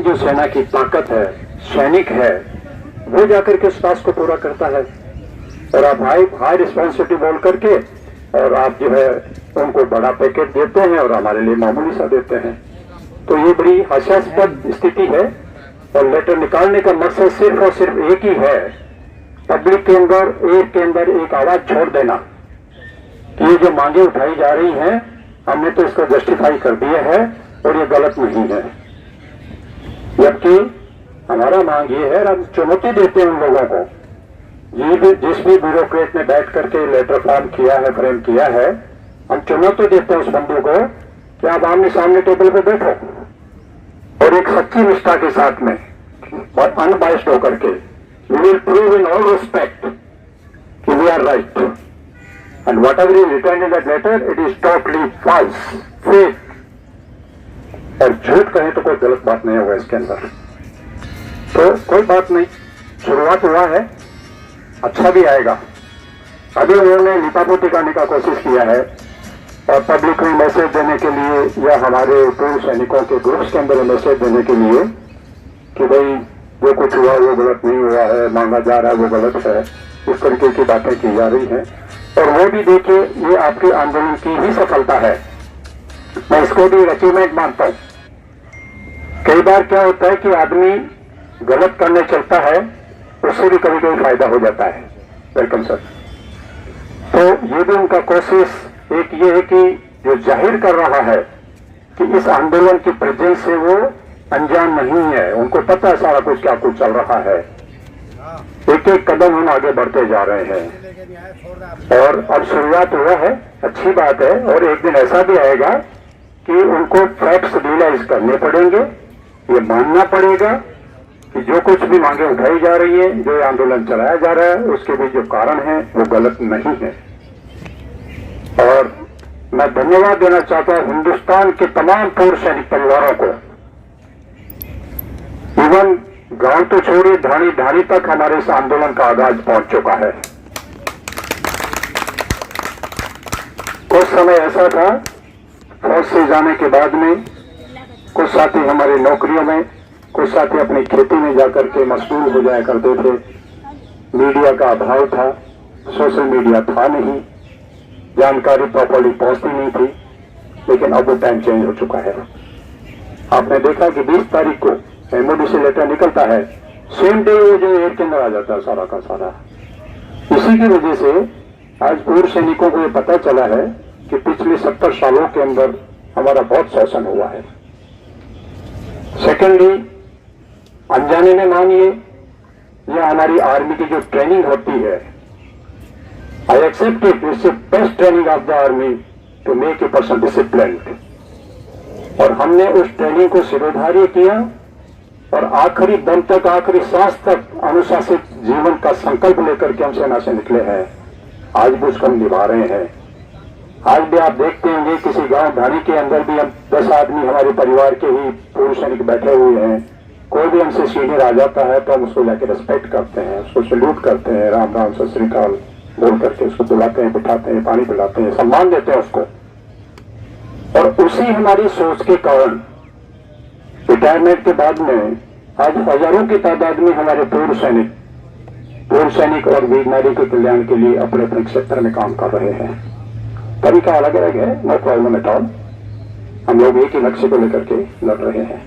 जो सेना की ताकत है, सैनिक है, वो जाकर के उस टास्क को पूरा करता है। और आप हाई रिस्पॉन्सिबिलिटी बोल करके और आप जो है उनको बड़ा पैकेट देते हैं और हमारे लिए मामूली सा देते हैं। तो ये बड़ी हास्यास्पद स्थिति है। और लेटर निकालने का मकसद सिर्फ और सिर्फ एक ही है, पब्लिक के अंदर एक आवाज छोड़ देना कि ये जो मांगे उठाई जा रही हैं, हमने तो इसको जस्टिफाई कर दिया है और ये गलत नहीं है। जबकि हमारा मांग ये है, हम चुनौती देते हैं उन लोगों को, जिस भी ब्यूरोक्रेट ने बैठ करके लेटर फॉर्म किया है, फ्रेम किया है, हम चुनौती देते हैं उस बंधु को कि आप आमने सामने टेबल पे बैठो और एक सच्ची निष्ठा के साथ में और अनबाइस्ड होकर के we will prove in all respect कि we are right and whatever is return in that letter it is totally false, fake. और झूठ कहें तो कोई गलत बात नहीं होगा इसके अंदर। तो कोई बात नहीं, शुरुआत हुआ है, अच्छा भी आएगा। अभी उन्होंने लिपापोती करने का कोशिश किया है और पब्लिक में मैसेज देने के लिए या हमारे पूर्व सैनिकों के ग्रुप्स के अंदर मैसेज देने के लिए कि भाई जो कुछ हुआ वो गलत नहीं हुआ है, मांगा जा रहा है वो गलत है, इस तरीके की बातें की जा रही हैं। और वो भी देखिए, ये आपके आंदोलन की ही सफलता है, मैं इसको भी अचीवमेंट मानता हूं। कई बार क्या होता है कि आदमी गलत करने चलता है, उससे भी कभी कभी फायदा हो जाता है। Welcome sir. तो ये भी उनका कोशिश एक ये है कि जो जाहिर कर रहा है कि इस आंदोलन की प्रेजेंस से वो अनजान नहीं है, उनको पता है सारा कुछ क्या कुछ चल रहा है। एक एक कदम हम आगे बढ़ते जा रहे हैं और अब शुरुआत हुआ है, अच्छी बात है। और एक दिन ऐसा भी आएगा कि उनको फैक्ट्स रियलाइज करने पड़ेंगे, ये मानना पड़ेगा कि जो कुछ भी मांगे उठाई जा रही है, जो आंदोलन चलाया जा रहा है, उसके भी जो कारण है वो गलत नहीं है। और मैं धन्यवाद देना चाहता हूं हिंदुस्तान के तमाम पूर्व सैनिक परिवारों को। इवन गांव तो छोड़िए, ढाणी ढाणी तक हमारे इस आंदोलन का आगाज पहुंच चुका है। कुछ समय ऐसा था, फौज से जाने के बाद में कुछ साथी हमारे नौकरियों में, कुछ साथी अपनी खेती में जाकर के मशगूल हो जाया करते थे। मीडिया का अभाव था, सोशल मीडिया था नहीं, जानकारी प्रॉपर्ली पहुंचती नहीं थी। लेकिन अब वो टाइम चेंज हो चुका है। आपने देखा कि 20 तारीख को एमओडी से लेटर निकलता है, सेम डे वो जो एयर के अंदर आ जाता है सारा का सारा। इसी की वजह से आज पूर्व सैनिकों को ये पता चला है कि पिछले 70 सालों के अंदर हमारा बहुत शोषण हुआ है। सेकेंडली, अनजाने में मानिए या हमारी आर्मी की जो ट्रेनिंग होती है, I accept it. It's the best training of the army to make a person disciplined. और हमने उस ट्रेनिंग को सिरोधार्य किया और आखिरी दम तक, आखिरी सांस तक अनुशासित जीवन का संकल्प लेकर के हम सेना से निकले हैं। आज भी उसको हम निभा रहे हैं। आज भी आप देखते होंगे किसी गांव ढाणी के अंदर भी हम 10 आदमी हमारे परिवार के ही पूर्व सैनिक बैठे हुए हैं। कोई भी हमसे सीनियर आ जाता है तो हम उसको जाके रेस्पेक्ट करते हैं, उसको सैल्यूट करते हैं, राम राम सत श्री अकाल बोल करके उसको बुलाते हैं, बिठाते हैं, पानी पिलाते हैं, सम्मान देते हैं उसको। और उसी हमारी सोच के कारण रिटायरमेंट के बाद में आज हजारों की तादाद में हमारे पूर्व सैनिक और वीर नारी के कल्याण के लिए अपने अपने क्षेत्र में काम कर रहे हैं। तरीका अलग अलग है, नो प्रॉब्लम एट ऑल। हम लोग एक ही लक्ष्य को लेकर के लड़ रहे हैं।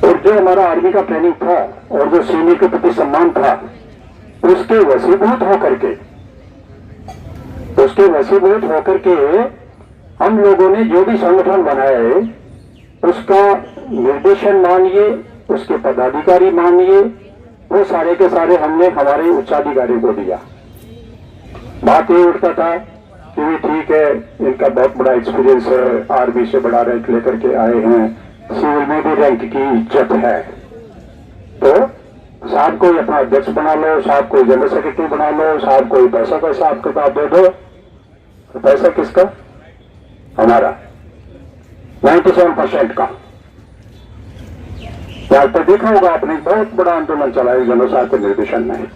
और जो हमारा आर्मी का ट्रेनिंग था और जो सीनियर के प्रति सम्मान था, उसके वशीभूत होकर के हम लोगों ने जो भी संगठन बनाए उसका निर्देशन मानिए, उसके पदाधिकारी मानिए, वो सारे के सारे हमने हमारे उच्चाधिकारी को दिया। बात ये उठता था कि ठीक है, इनका बहुत बड़ा एक्सपीरियंस है, आर्मी से बड़ा रैंक लेकर के आए हैं, सिविल में भी रैंक की इज्जत है, तो साहब कोई अपना अध्यक्ष बना लो, साहब कोई जनरल सेक्रेटरी बना लो, साहब कोई पैसा का हिसाब किताब दे दो। तो पैसा किसका? हमारा 97% का। यहाँ पर देखा होगा आपने, बहुत बड़ा आंदोलन चला है जनरल साहब के निर्देशन में,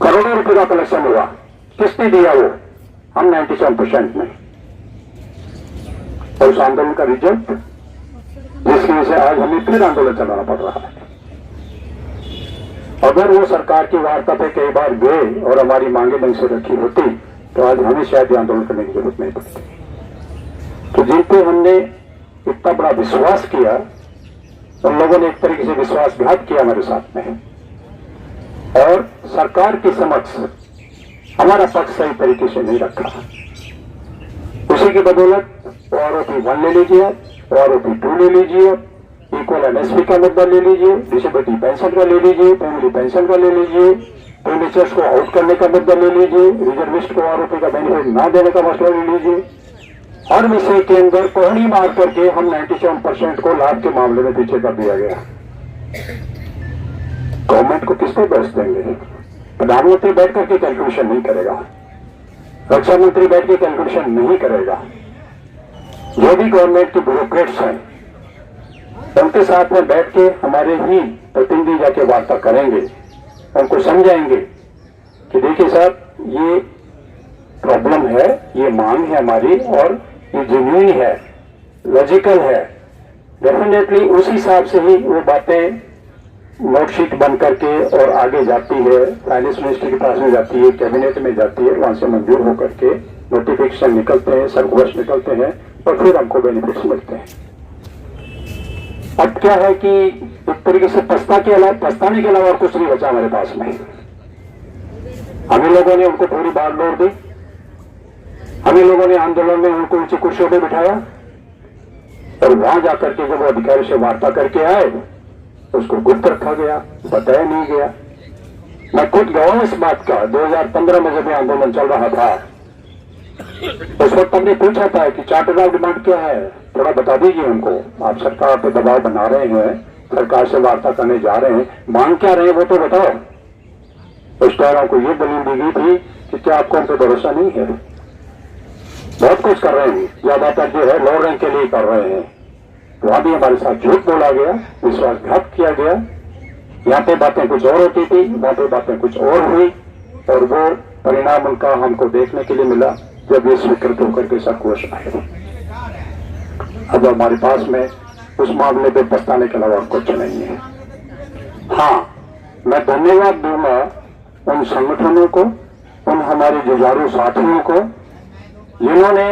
करोड़ों रुपए का कलेक्शन हुआ। किसने दिया वो? हम 97% में। और उस आंदोलन का रिजल्ट जिस जिसकी वजह से आज हमें फिर आंदोलन चलाना पड़ रहा है। अगर वो सरकार की वार्ता पे कई बार गए और हमारी मांगे ढंग से रखी होती तो आज हमें शायद आंदोलन करने की जरूरत नहीं पड़ती। तो जिन पे हमने इतना बड़ा विश्वास किया उन लोगों ने एक तरीके से विश्वासघात किया हमारे साथ में, और सरकार के समक्ष हमारा पक्ष सही तरीके से नहीं रखा। उसी की बदौलत आरोपी 1 ले लीजिए, आरोपी 2 ले लीजिए, इक्वल एमएसपी का मुद्दा ले लीजिए, डिसेबिलिटी पेंशन का ले लीजिए, फैमिली पेंशन का ले लीजिए, फर्नीचर्स को आउट करने का मुद्दा ले लीजिए, रिजर्विस्ट को आरोपी का बेनिफिट ना देने का मसला ले लीजिए। हर विषय के अंदर कोहनी मार करके हम 97% को लाभ के मामले में पीछे कर दिया गया। गवर्नमेंट को किस पे दोष देंगे? प्रधानमंत्री बैठ करके कैलकुलेशन नहीं करेगा, रक्षा मंत्री बैठ के कैलकुलेशन नहीं करेगा। जो भी गवर्नमेंट के ब्यूरोक्रेट्स हैं उनके साथ में बैठ के हमारे ही प्रतिनिधि जाके वार्ता करेंगे, उनको समझाएंगे कि देखिए साहब ये प्रॉब्लम है, ये मांग है हमारी और ये जेन्युइन है, लॉजिकल है। डेफिनेटली उस हिसाब से ही वो बातें नोटशीट बन करके और आगे जाती है, फाइनेंस मिनिस्टर के पास में जाती है, कैबिनेट में जाती है, वहां से मंजूर होकर के नोटिफिकेशन निकलते हैं, सर्कुलर्स निकलते हैं और फिर हमको बेनिफिट्स मिलते हैं। अब क्या है कि एक तरीके से पछताने के अलावा और कुछ नहीं बचा हमारे पास में। हमें लोगों ने उनको पूरी बात दौड़ दी, हमें लोगों ने आंदोलन में उनको ऊंची कुर्सियों पर बिठाया और वहां जाकर के जब वो अधिकारी से वार्ता करके आए उसको गुप्त रखा गया, बताया नहीं गया। मैं खुद गवाह इस बात का। 2015 में जब ये आंदोलन चल रहा था उस वक्त हमने पूछा था कि चार्टर ऑफ डिमांड क्या है, थोड़ा बता दीजिए उनको। आप सरकार पे दबाव बना रहे हैं, सरकार से वार्ता करने जा रहे हैं, मांग क्या रहे हैं वो तो बताओ। उस टाइम को ये दलील दी गई थी कि क्या आपको उन पर भरोसा नहीं है? बहुत कुछ कर रहे हैं, ज्यादातर जो है लो रैंक के लिए कर रहे हैं। वहां भी हमारे साथ झूठ बोला गया, विश्वासघात किया गया। यहाँ पे बातें कुछ और होती थी, वहां पे बातें कुछ और हुई और वो परिणाम उनका हमको देखने के लिए मिला जब ये स्वीकृत होकर के सर्कुलर आए। अब हमारे पास में उस मामले पे पछताने के अलावा कुछ नहीं है। हाँ, मैं धन्यवाद दूंगा उन संगठनों को, उन हमारे जुझारू साथियों को जिन्होंने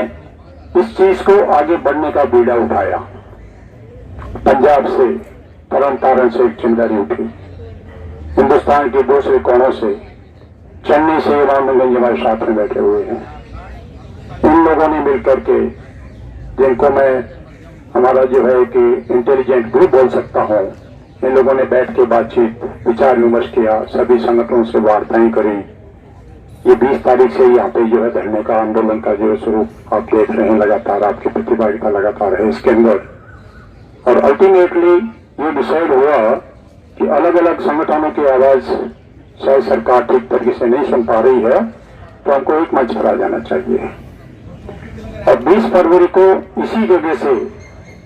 इस चीज को आगे बढ़ने का बीड़ा उठाया। पंजाब से, तरन तारण से एक चिंगारी उठी, हिंदुस्तान के दूसरे कोनों से, चेन्नई से रामगंज हमारे साथ में बैठे हुए हैं। इन लोगों ने मिलकर के, जिनको मैं हमारा जो है कि इंटेलिजेंट ग्रुप बोल सकता हूं, इन लोगों ने बैठ के बातचीत, विचार विमर्श किया, सभी संगठनों से वार्ताएं करी। ये 20 तारीख से यहाँ पे जो है धरने का, आंदोलन का जो स्वरूप आप देख रहे हैं, लगातार आपकी प्रतिभागिता लगातार है इसके अंदर। और अल्टीमेटली ये डिसाइड हुआ कि अलग अलग संगठनों की आवाज शायद सरकार ठीक तरीके से नहीं सुन पा रही है, तो हमको एक मंच पर आ जाना चाहिए। और 20 फरवरी को इसी जगह से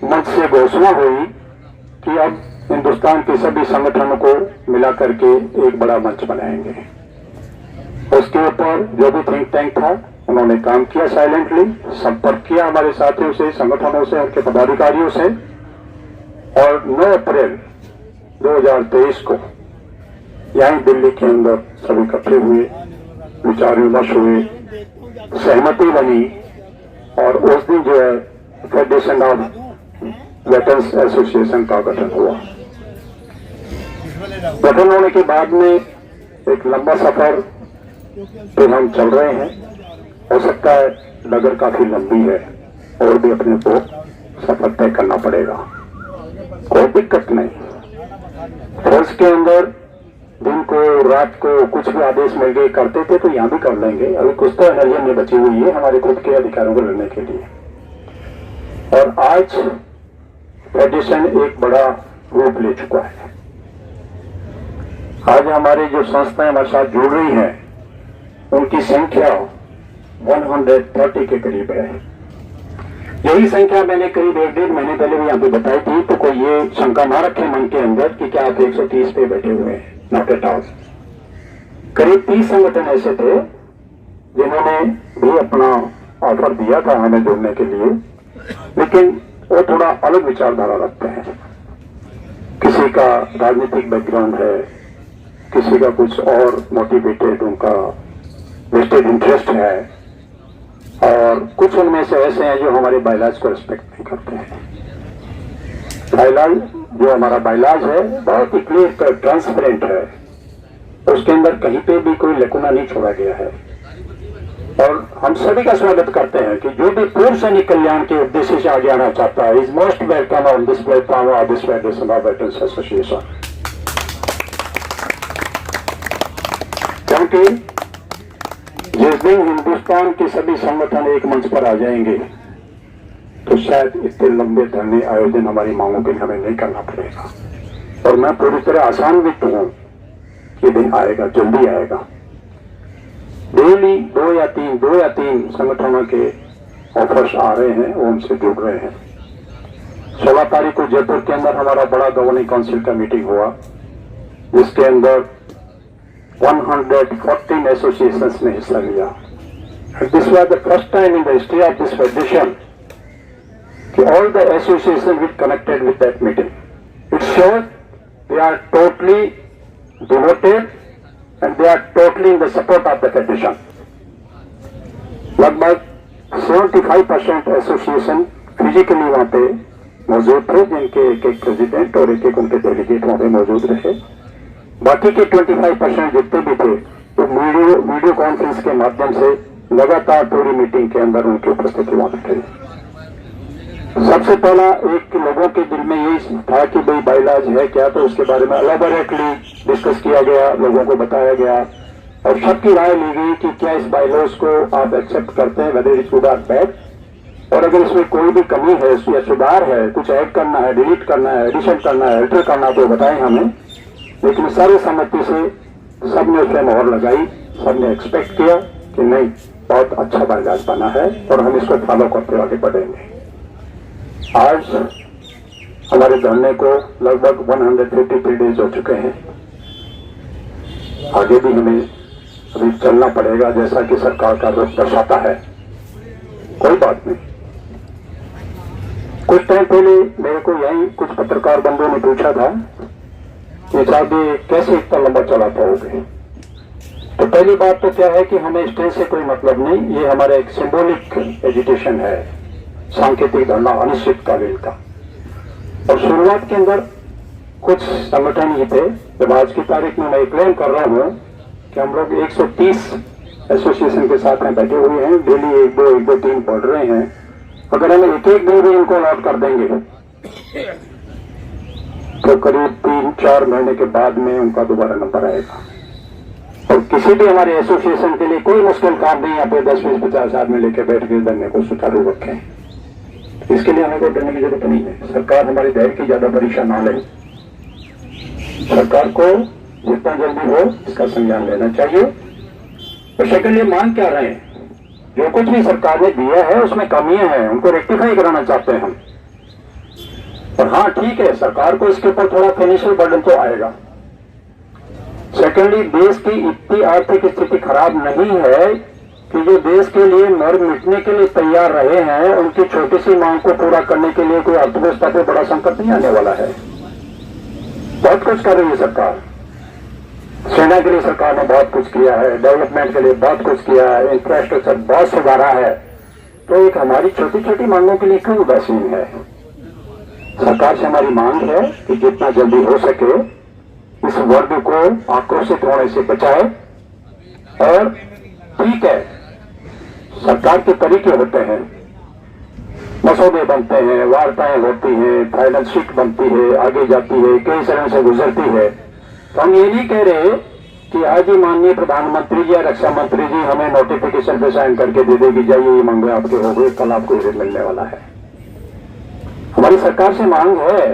मंच से घोषणा हुई कि अब हिंदुस्तान के सभी संगठनों को मिला करके एक बड़ा मंच बनाएंगे। उसके ऊपर जो भी थिंक टैंक था उन्होंने काम किया, साइलेंटली संपर्क किया हमारे साथियों से, संगठनों से, उनके पदाधिकारियों से। और 9 अप्रैल 2023 को यहीं दिल्ली के अंदर सभी इकट्ठे हुए, विचार विमर्श हुए, सहमति बनी और उस दिन जो है फेडरेशन ऑफ वेटरन्स एसोसिएशन का गठन हुआ। गठन होने के बाद में एक लंबा सफर पे हम चल रहे हैं। हो सकता है नगर काफी लंबी है और भी अपने को सफर तय करना पड़ेगा, कोई दिक्कत नहीं। फौज के अंदर दिन को रात को कुछ भी आदेश मिल गए करते थे तो यहाँ भी कर लेंगे। अभी कुछ तो एनर्जी नहीं बची हुई है हमारे खुद के अधिकारों को लड़ने के लिए। और आज फेडरेशन एक बड़ा रूप ले चुका है। आज हमारे जो संस्थाएं हमारे साथ जुड़ रही हैं उनकी संख्या 130 के करीब है। यही संख्या मैंने करीब 1-1.5 महीने पहले भी यहाँ पे बताई थी, तो कोई ये शंका ना रखे मन के अंदर कि क्या आप 130 पे बैठे हुए हैं। Not at all. करीब 30 संगठन ऐसे थे जिन्होंने भी अपना ऑफर दिया था हमें जुड़ने के लिए, लेकिन वो थोड़ा अलग विचारधारा रखते हैं। किसी का राजनीतिक बैकग्राउंड है, किसी का कुछ और मोटिवेटेड उनका वेस्टेड इंटरेस्ट है, और कुछ उनमें से ऐसे हैं जो हमारे बायलॉज को रिस्पेक्ट नहीं करते हैं। बायलॉज जो हमारा बायलॉज है बहुत ही क्लियर ट्रांसपेरेंट है, उसके अंदर कहीं पे भी कोई लकुना नहीं छोड़ा गया है। और हम सभी का स्वागत करते हैं कि जो भी पूर्व सैनिक कल्याण के उद्देश्य से आगे आना चाहता है is most welcome on this platform of this federation of veterans association. क्योंकि जिस दिन हिंदुस्तान के सभी संगठन एक मंच पर आ जाएंगे तो शायद इतने लंबे धरने आयोजन हमारी मांगों के लिए हमें नहीं करना पड़ेगा। और मैं पूरी तरह आशान्वित हूं कि दिन आएगा, जल्दी आएगा। डेली दो या तीन संगठनों के ऑफर्स आ रहे हैं, वो हमसे जुड़ रहे हैं। 16 तारीख को जयपुर के अंदर हमारा बड़ा गवर्निंग काउंसिल का मीटिंग हुआ, जिसके अंदर 114 एसोसिएशंस ने हिस्सा लिया। This was the first time in the history of this federation कि all the association with connected with that meeting. It shows they are totally devoted and they are totally in the support of the federation. लगभग 75% association physically वहां पे मौजूद थे, जिनके एक president और एक उनके डेलीगेट वहां पे मौजूद रहे। बाकी के 25% जितने भी थे तो वीडियो कॉन्फ्रेंस के माध्यम से लगातार पूरी मीटिंग के अंदर उनकी उपस्थिति वहां पे थी। सबसे पहला एक लोगों के दिल में यही था कि भाई बायलॉज है क्या, तो उसके बारे में एलैबोरेटली डिस्कस किया गया, लोगों को बताया गया और सबकी राय ली गई कि क्या इस बायलॉज को आप एक्सेप्ट करते हैं, वेदर इट गुड और बैड, और अगर इसमें कोई भी कमी है या सुधार है, कुछ ऐड करना है, डिलीट करना है, एडिशन करना है, अल्टर करना है तो बताएं हमें। लेकिन सर्वसम्मति से सबने उसमें मोहर लगाई, सबने एक्सपेक्ट किया कि नहीं बहुत अच्छा बायलॉज बना है और हम इसको फॉलो करते आगे बढ़ेंगे। आज हमारे धरने को लगभग 153 डेज हो चुके हैं। आगे भी हमें अभी चलना पड़ेगा जैसा कि सरकार का रुख दर्शाता है। कोई बात नहीं। कुछ टाइम पहले मेरे को यही कुछ पत्रकार बंधुओं ने पूछा था कि साहब ये कैसे इतना लंबा चला पाओगे। तो पहली बात तो क्या है कि हमें स्टेज से कोई मतलब नहीं, ये हमारा एक सिंबॉलिक एजुटेशन है, सांकेतिक धरना अनिश्चितकालीन का। और शुरुआत के अंदर कुछ संगठन ही थे, जब आज की तारीख में मैं क्लेम कर रहा हूं कि हम लोग 130 एसोसिएशन के साथ में बैठे हुए हैं, डेली एक दो तीन बढ़ रहे हैं। अगर हम एक दिन भी इनको अलॉट कर देंगे तो करीब 3-4 महीने के बाद में उनका दोबारा नंबर आएगा। और किसी भी हमारे एसोसिएशन के लिए कोई मुश्किल काम नहीं, यहाँ पे 10-20-50 आदमी लेके बैठ के धरने को सुचारू रखें। इसके लिए हमें कोई डरने की जरूरत नहीं है। सरकार हमारी धैर्य की ज्यादा परीक्षा ना ले, सरकार को जितना जल्दी हो इसका संज्ञान लेना चाहिए। तो सेकेंडली मांग क्या रहे हैं, जो कुछ भी सरकार ने दिया है उसमें कमियां हैं, उनको रेक्टिफाई कराना चाहते हैं हम। और हाँ ठीक है, सरकार को इसके ऊपर थोड़ा फाइनेंशियल बर्डन तो आएगा। सेकेंडली देश की इतनी आर्थिक स्थिति खराब नहीं है कि जो देश के लिए मर मिटने के लिए तैयार रहे हैं, उनकी छोटी सी मांग को पूरा करने के लिए कोई अर्थव्यवस्था पे बड़ा संकट नहीं आने वाला है। बहुत कुछ कर रही है सरकार। सेना के लिए सरकार ने बहुत कुछ किया है, डेवलपमेंट के लिए बहुत कुछ किया है, इंफ्रास्ट्रक्चर बहुत सुधारा है। तो एक हमारी छोटी छोटी मांगों के लिए क्यों उदासीन है। सरकार से हमारी मांग है कि जितना जल्दी हो सके इस वर्ग को आक्रोशित होने से बचाए। और ठीक है, सरकार के तरीके होते हैं, मसौदे बनते हैं, वार्ताएं होती हैं, फाइनल शीट बनती है, आगे जाती है, कई चरण से गुजरती है। तो हम ये नहीं कह रहे कि आज ही माननीय प्रधानमंत्री जी या रक्षा मंत्री जी हमें नोटिफिकेशन पे साइन करके दे देगी, जाइए ये मांगे आपके हो गए, कल आपको ये मिलने वाला है। हमारी सरकार से मांग है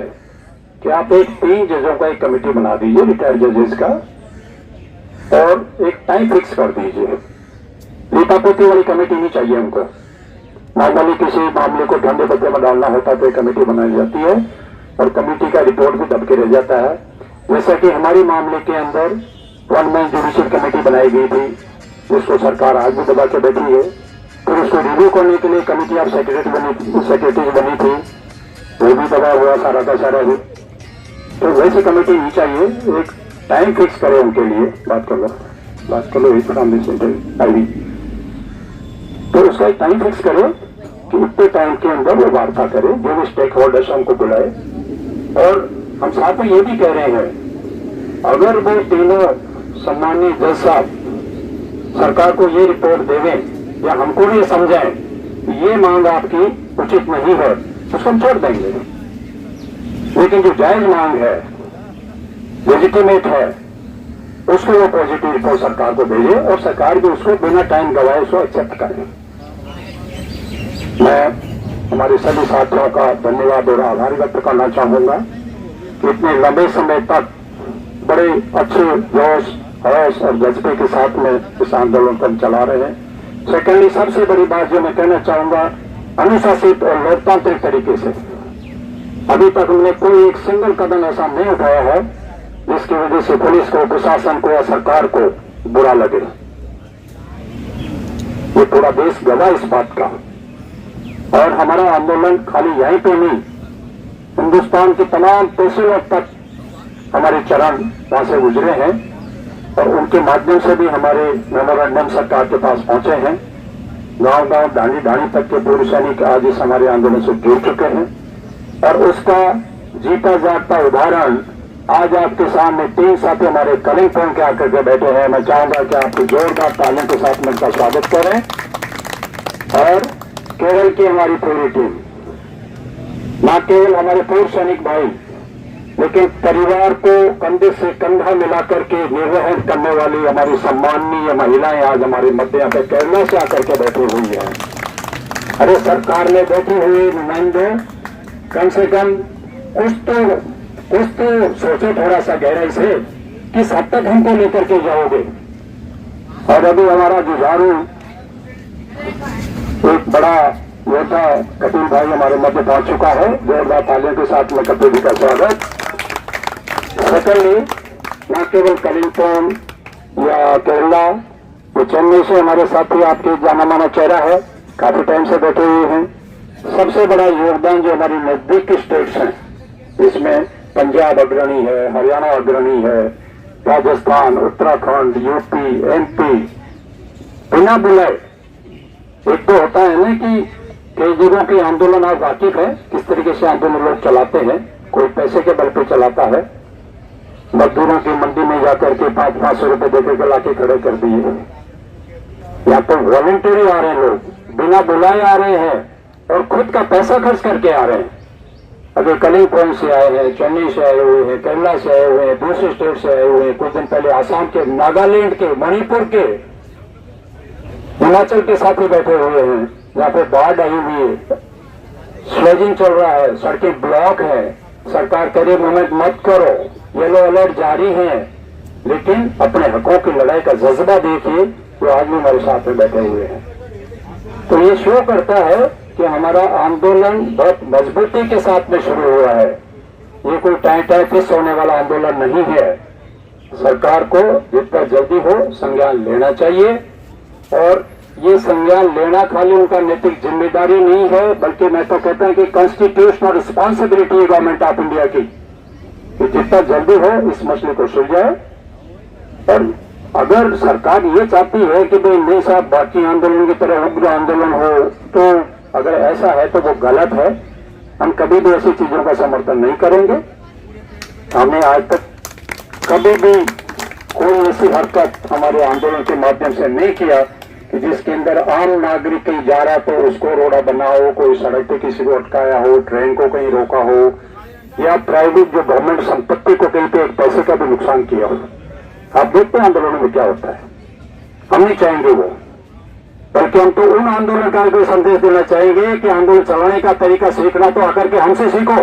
कि आप एक 3 जजों का एक कमेटी बना दीजिए, रिटायर्ड जजेस का, और एक टाइम फिक्स कर दीजिए। लीपापोती वाली कमेटी नहीं चाहिए हमको। नॉर्मली किसी मामले को ठंडे पत्ते में डालना होता तो एक कमेटी बनाई जाती है और कमेटी का रिपोर्ट भी दब के रह जाता है। जैसा कि हमारी मामले के अंदर 1 मैन जुडिशियल कमेटी बनाई गई थी, जिसको सरकार आज भी दबा के बैठी है। फिर उसको रिव्यू करने के लिए कमेटी ऑफ सेक्रेटरीज बनी थी, वो भी दबाव हुआ सारा का सारा ही। तो वैसी कमेटी नहीं चाहिए, एक टाइम फिक्स करे उनके लिए। बात कर लो इस आई, तो उसका एक टाइम फिक्स करे कि उतने टाइम के अंदर वो वार्ता करे, जो भी स्टेक होल्डर्स हमको बुलाए। और हम साथ में ये भी कह रहे हैं, अगर वो तीनों सम्मानीय जज साहब सरकार को ये रिपोर्ट देवें या हमको भी समझाएं कि ये मांग आपकी उचित नहीं है, उसको हम छोड़ देंगे। लेकिन जो जायज मांग है, लेजिटिमेट है, उसको वो पॉजिटिव रिपोर्ट सरकार को भेजे और सरकार भी उसको बिना टाइम गवाए उसको एक्सेप्ट करे। मैं हमारे सभी साथियों का धन्यवाद और आभार व्यक्त करना चाहूंगा कि इतने लंबे समय तक बड़े अच्छे जोश हौस और जज्बे के साथ में इस आंदोलन को हम चला रहे हैं। सेकेंडली, सबसे बड़ी बात जो मैं कहना चाहूंगा, अनुशासित और लोकतांत्रिक तरीके से अभी तक हमने कोई एक सिंगल कदम ऐसा नहीं उठाया है जिसकी वजह से पुलिस को, प्रशासन को या सरकार को बुरा लगे। ये पूरा देश गवाह इस बात का। और हमारा आंदोलन खाली यहीं पे नहीं, हिंदुस्तान के तमाम तहसीलों तक हमारे चरण वहां से गुजरे हैं और उनके माध्यम से भी हमारे मेमोरेंडम सरकार के पास पहुंचे हैं। गांव गांव, ढाणी ढाणी तक के पूर्व सैनिक आज इस हमारे आंदोलन से जुड़ चुके हैं और उसका जीता जागता उदाहरण आज आपके सामने 3 साथी हमारे कलिंगपंग के आकर के बैठे हैं। मैं चाहूंगा कि आप जोरदार तालियों के साथ में उनका स्वागत करें। और केरल की हमारी पूरी टीम, न केवल हमारे पूर्व सैनिक भाई, लेकिन परिवार को कंधे से कंधा मिलाकर के निर्वहन करने वाली हमारी सम्माननीय महिलाएं आज हमारे मध्य यहाँ पे केरला से आकर के बैठी हुई है। अरे सरकार में बैठी हुई नुमाइंदे, कम से कम कुछ तो सोचो थोड़ा सा गहराई से, किस हद तक हमको लेकर के जाओगे। और अभी हमारा जुझारू एक बड़ा योद्धा कपिल भाई हमारे मध्य पहुंच चुका है। जोरदार तालियों के साथ में कपिल जी का स्वागत। सेकंडली, न केवल कलिंगपंग या केरला, वो चेन्नई से हमारे साथी आपके जाना माना चेहरा है, काफी टाइम से बैठे हुए हैं। सबसे बड़ा योगदान जो हमारी नजदीक की स्टेट्स हैं, इसमें पंजाब अग्रणी है, हरियाणा अग्रणी है, राजस्थान, उत्तराखंड, यूपी, एमपी, बिना बुलाए। एक तो होता है ना कि कई जगहों के आंदोलन आप वाकिफ है किस तरीके से आंदोलन लोग चलाते हैं। कोई पैसे के बल पे चलाता है, मजदूरों की मंडी में जाकर के 500-500 रुपए देकर के लाके खड़े कर दिए। या तो वॉलंटरी आ रहे हैं लोग, बिना बुलाए आ रहे हैं और खुद का पैसा खर्च करके आ रहे हैं। अगर कलिंगपंग से आए हैं, चेन्नई से आए हुए हैं, केरला से आए हुए हैं, दूसरे स्टेट से आए हुए हैं, कुछ दिन पहले आसाम के, नागालैंड के, मणिपुर के, हिमाचल के साथी बैठे हुए हैं। यहाँ पे बाढ़ आई हुई है, स्लेजिंग चल रहा है, सड़कें ब्लॉक है, सरकार करे मूवमेंट मत करो, येलो अलर्ट जारी है, लेकिन अपने हकों की लड़ाई का जज्बा देखिए जो आज भी हमारे साथ में बैठे हुए हैं। तो ये शो करता है कि हमारा आंदोलन बहुत मजबूती के साथ में शुरू हुआ है। ये कोई टाइम फिक्स होने वाला आंदोलन नहीं है। सरकार को जितना जल्दी हो संज्ञान लेना चाहिए और ये संज्ञान लेना खाली उनका नैतिक जिम्मेदारी नहीं है, बल्कि मैं तो कहता हूं कि कॉन्स्टिट्यूशनल रिस्पॉन्सिबिलिटी है गवर्नमेंट ऑफ इंडिया की कि जितना जल्दी हो इस मसले को सुलझाए। और अगर सरकार ये चाहती है कि भाई नहीं साहब बाकी आंदोलन की तरह उग्र आंदोलन हो, तो अगर ऐसा है तो वो गलत है। हम कभी भी ऐसी चीजों का समर्थन नहीं करेंगे। हमने आज तक कभी भी कोई ऐसी हरकत हमारे आंदोलन के माध्यम से नहीं किया कि जिसके अंदर आम नागरिक कहीं जा रहा तो उसको रोड़ा बना हो, कोई सड़क पे किसी को अटकाया हो, ट्रेन को कहीं रोका हो, या प्राइवेट जो गवर्नमेंट संपत्ति को कहीं पे एक पैसे का भी नुकसान किया हो। आप देखते हैं आंदोलनों में क्या होता है। हम नहीं चाहेंगे वो, बल्कि हम तो उन आंदोलनकारियों को संदेश देना चाहेंगे कि आंदोलन चलाने का तरीका सीखना तो आकर के हमसे सीखो।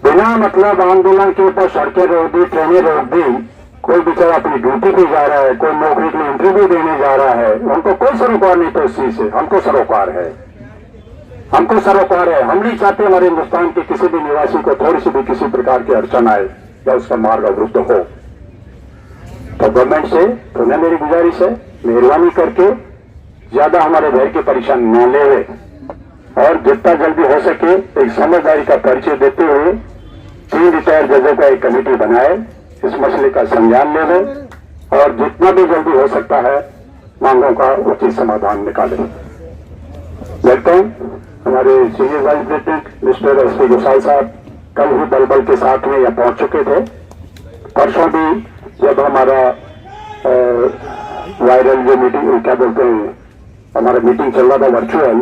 बिना मतलब आंदोलन के ऊपर सड़कें रोक दी, ट्रेनें रोक दी, कोई बेचारा अपनी ड्यूटी पे जा रहा है, कोई नौकरी के लिए इंटरव्यू देने जा रहा है, उनको कोई सरोकार नहीं तो इस चीज से। हमको सरोकार है, हमको सरोकार है। हम नहीं चाहते हमारे हिंदुस्तान के किसी भी निवासी को थोड़ी सी भी किसी प्रकार की अड़चन आए या उसका मार्ग अवरुद्ध हो। तो गवर्नमेंट से पुनः मेरी गुजारिश है, मेहरबानी करके ज्यादा हमारे भाई की परेशान न ले और जितना जल्दी हो सके एक समझदारी का परिचय देते हुए 3 रिटायर्ड जजों का एक कमेटी बनाए, इस मसले का संज्ञान ले और जितना भी जल्दी हो सकता है मांगों का उचित समाधान निकाले। देखते हैं हमारे senior vice president mister S P Gosai sahib कल ही बलबल के साथ में यहाँ पहुंच चुके थे। परसों भी जब हमारा वायरल जो मीटिंग क्या बोलते हैं हमारा मीटिंग चल रहा था वर्चुअल,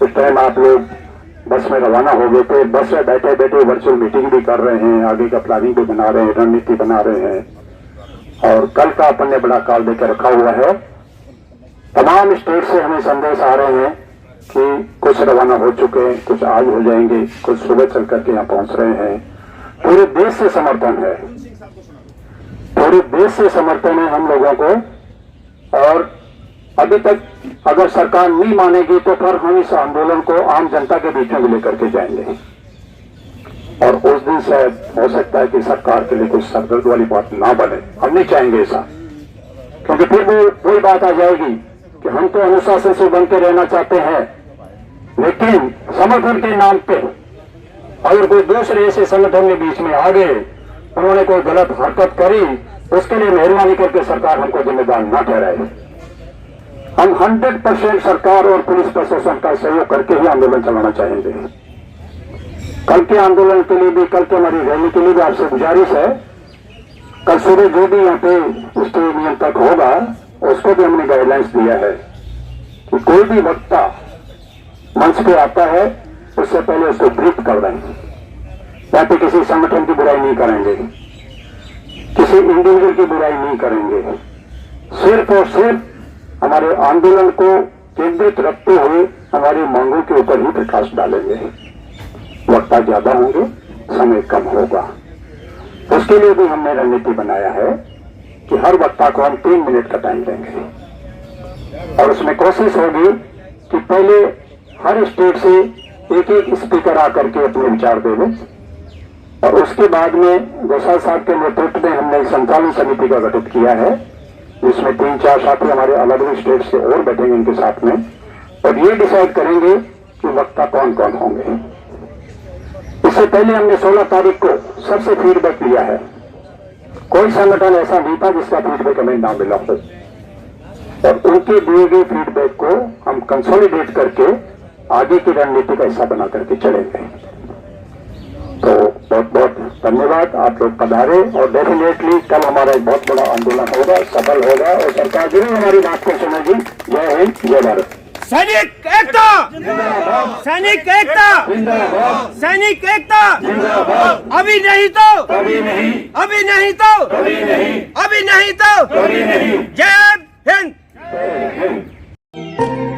उस टाइम आप लोग बस में रवाना हो गए थे। बस में बैठे बैठे वर्चुअल मीटिंग भी कर रहे हैं, आगे का प्लानिंग भी बना रहे हैं, रणनीति बना रहे हैं और कल का अपन ने बड़ा कॉल देकर रखा हुआ है। तमाम स्टेट से हमें संदेश आ रहे हैं कि कुछ रवाना हो चुके हैं, कुछ आज हो जाएंगे, कुछ सुबह चल करके यहाँ पहुंच रहे हैं। पूरे देश से समर्थन है, पूरे देश से समर्थन है हम लोगों को। और अभी तक अगर सरकार नहीं मानेगी तो फिर हम इस आंदोलन को आम जनता के बीच में लेकर के जाएंगे और उस दिन से हो सकता है कि सरकार के लिए कुछ सरदर्द वाली बात ना बने। हम नहीं चाहेंगे ऐसा, क्योंकि फिर भी वही बात आ जाएगी कि हम तो अनुशासन से बन के रहना चाहते हैं, लेकिन समर्थन के नाम पे अगर कोई दूसरे ऐसे संगठन के बीच में आ गए, उन्होंने कोई गलत हरकत करी, उसके लिए मेहरबानी करके सरकार हमको जिम्मेदार न ठहराए। हम 100% सरकार और पुलिस प्रशासन का सहयोग करके ही आंदोलन चलाना चाहेंगे। कल के आंदोलन के लिए भी, कल के हमारी रैली के लिए भी आपसे गुजारिश है, कल सुबह जो भी यहाँ पे स्टेज नियंत्रक होगा उसको भी हमने गाइडलाइंस दिया है कि कोई भी वक्ता मंच पे आता है उससे पहले उसको ब्रीफ कर रहे हैं। यहाँ पे किसी संगठन की बुराई नहीं करेंगे, किसी इंडिविजुअल की बुराई नहीं करेंगे, सिर्फ और सिर्फ हमारे आंदोलन को केंद्रित रखते हुए हमारी मांगों के ऊपर ही प्रकाश डालेंगे। वक्ता ज्यादा होंगे, समय कम होगा। उसके लिए भी हमने रणनीति बनाया है कि हर वक्ता को हम 3 मिनट का टाइम देंगे और उसमें कोशिश होगी कि पहले हर स्टेट से एक एक स्पीकर आकर के अपने विचार देवे और उसके बाद में गोसाई साहब के नेतृत्व में हमने एक संचालन समिति का गठित किया है, जिसमें 3-4 साथी हमारे अलग अलग स्टेट से और बैठेंगे इनके साथ में और ये डिसाइड करेंगे कि वक्ता कौन कौन होंगे। इससे पहले हमने 16 तारीख को सबसे फीडबैक लिया है। कोई संगठन ऐसा नहीं था जिसका फीडबैक हमें ना मिला हो और उनके दिए गए फीडबैक को हम कंसोलिडेट करके आगे की रणनीति का हिस्सा बना करके चलेंगे। तो बहुत बहुत धन्यवाद, आप लोग पधारे और डेफिनेटली कल हमारा एक बहुत बड़ा आंदोलन होगा, सफल होगा और सरकार जरूर हमारी बात को सुनेगी। जय हिंद, जय भारत। सैनिक एकता, सैनिक एकता, सैनिक एकता, अभी नहीं तो कभी नहीं, अभी नहीं तो कभी नहीं, अभी नहीं तो कभी नहीं। जय हिंद। जय हिंद।